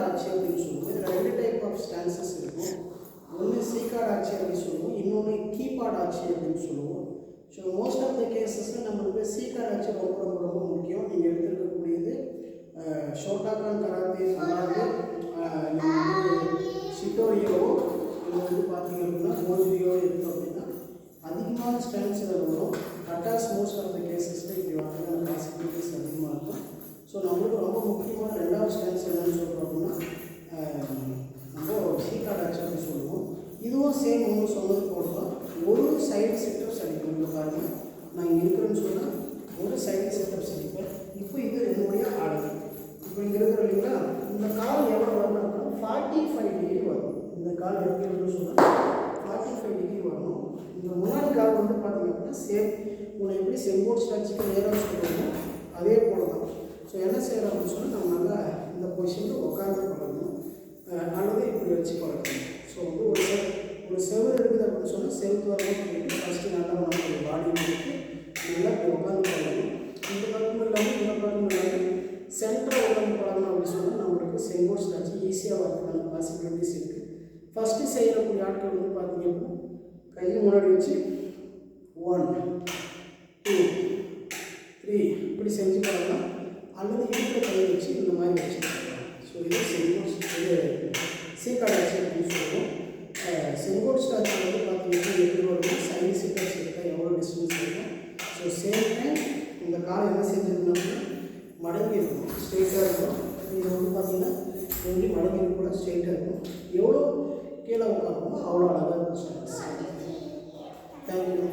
ஆட்சி அப்படின்னு சொல்லுவோம். இதில் 2 டைப் ஆஃப் ஸ்டான்சஸ் இருக்கும். ஒன்று சீகார்டு ஆட்சி அப்படின்னு சொல்லுவோம், இன்னொன்று கீபார்டு ஆட்சி அப்படின்னு சொல்லுவோம். ஸோ மோஸ்ட் ஆஃப் த கேசஸில் நம்மளுக்கு சீகார்டு ஆட்சி ரொம்ப ரொம்ப ரொம்ப முக்கியம். நீங்கள் எடுத்துருக்கக்கூடியது ஷோட்டாகான் கராத்தே கராத்தே ஷிட்டோரியோவோ இல்லை வந்து பார்த்தீங்க அப்படின்னா மோஜியோவோ எடுத்தோம் அப்படின்னா அதிகமான ஸ்டான்ஸில் வரும். கட்டாஸ் மோஸ்ட் ஆஃப் த கேசஸில் இப்படி வரதுக்கான பாசிபிலிட்டிஸ் அதிகமாக இருக்கும். ஸோ நம்மளுக்கு ரொம்ப முக்கியமான 2வது ஸ்டான்ஸ் என்னன்னு சொல்கிறோம் அப்படின்னா நம்ம சீகார்டு ஆட்சி அப்படின்னு சொல்லுவோம். இதுவும் சேம் ஒன்று சொன்னது போல தான். ஒரு சைடு செட்டப்ஸ் அடிக்கணும். இங்கே பாருங்கள், நான் இங்கே இருக்கிறேன்னு சொன்னால் ஒரு சைடு செட்டப்ஸ் அடிப்பேன். இப்போ இது என்னுடைய ஆடல். இப்போ இங்கே இருக்கிற இல்லைங்களா, இந்த கால் எவ்வளோ வரணும் அப்படின்னா 45 டிகிரி வரும். இந்த கால் எப்படி வரும்னு சொன்னால் 45 டிகிரி வரணும். இந்த முன்னாடி கால் வந்து பார்த்தீங்க அப்படின்னா சேம் உன்னை எப்படி செம்போர்ட் ஸ்டாச்சுக்கு நேராக சொல்லுவோமோ அதே போல தான். ஸோ என்ன செய்யணும் அப்படின்னு சொன்னால் நம்ம நல்லா இந்த பொசிஷனில் உட்காந்து பழகணும், அல்லது இப்படி வச்சு பழகணும். ஸோ வந்து ஒரு செவரு இருக்குது அப்படின்னு சொன்னால் செவத்து வரணும் அப்படின்னு ஃபஸ்ட்டு நல்லா நம்மளுடைய பாடி கொடுத்து நல்லா உட்காந்து பழகணும். இந்த பக்கம் இல்லாமல் இந்த பக்கம் இல்லாமல் சென்டராக உட்காந்து பழகணும் அப்படின்னு சொன்னால் நம்மளுக்கு செம்போர்ட் ஸ்டாச்சு ஈஸியாக வரதுக்கான பாசிபிலிட்டிஸ் இருக்குது. ஃபஸ்ட்டு செய்யக்கூடிய ஆட்கள் வந்து பார்த்தீங்க அப்படின்னா கையை முன்னாடி வச்சு 1 2 3 இப்படி செஞ்சு பழகலாம், அல்லது இடுப்பில் கையை வச்சு இந்த மாதிரி வச்சு பழகலாம். ஸோ இது சீகார்டு ஆட்சி அப்படின்னு சொல்லுவோம். செங்கோட் ஸ்டாச்சு வந்து பார்த்தீங்கன்னா எப்படி வரும்னா சைடு செட்டப்ஸ் எடுத்தால் எவ்வளோ டிஸ்டன்ஸ் இருக்கும். ஸோ சேம் டைம் இந்த காலை என்ன செஞ்சுருந்தோம்னா மடங்கி இருக்கும், ஸ்ட்ரெயிட்டாக இருக்கும். இது வந்து பார்த்தீங்கன்னா எப்படி மடங்கி இருக்கும், ஸ்ட்ரெயிட்டாக இருக்கும். எவ்வளோ கீழே உட்காருமோ அவ்வளோ அழகாக இருக்கும் ஸ்டான்ஸ். தேங்க்யூ.